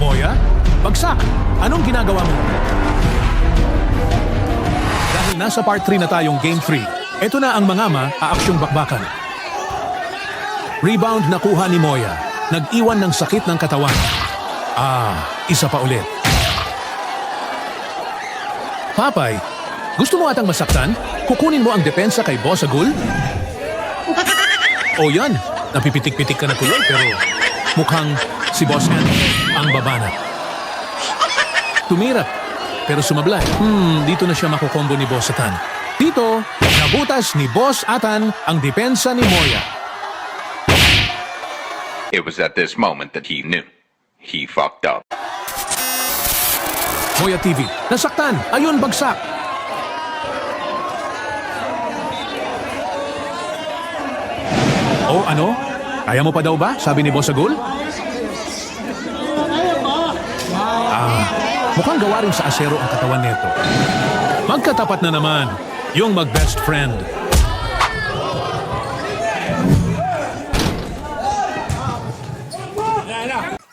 Moya? Bagsak! Anong ginagawa mo? Dahil nasa part 3 na tayong game 3, eto na ang mangama aaksyong bakbakan. Rebound nakuha ni Moya. Nag-iwan ng sakit ng katawan. Isa pa ulit. Papay, gusto mo atang masaktan? Kukunin mo ang depensa kay Boss Agul? O yan, napipitik-pitik ka na tuloy pero mukhang si Boss Anthony ang babana. Tumira, pero sumablay. Dito na siya makukombo ni Boss Atan. Dito, nabutas ni Boss Atan ang depensa ni Moya. It was at this moment that he knew. He fucked up. Moya TV, nasaktan! Ayun, bagsak! Oh, ano? Kaya mo pa daw ba? Sabi ni Boss Agul? Mukhang gawa rin sa asero ang katawan nito. Magkatapat na naman, yung mag-best friend.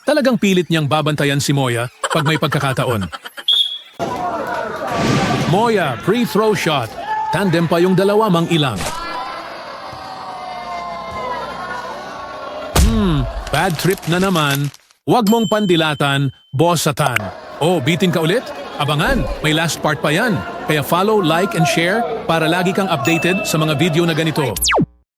Talagang pilit niyang babantayan si Moya pag may pagkakataon. Moya, free throw shot. Tandem pa yung dalawa mang ilang. Bad trip na naman. Huwag mong pandilatan, Boss Atan. Oh, bitin ka ulit? Abangan, may last part pa yan. Kaya follow, like, and share para lagi kang updated sa mga video na ganito.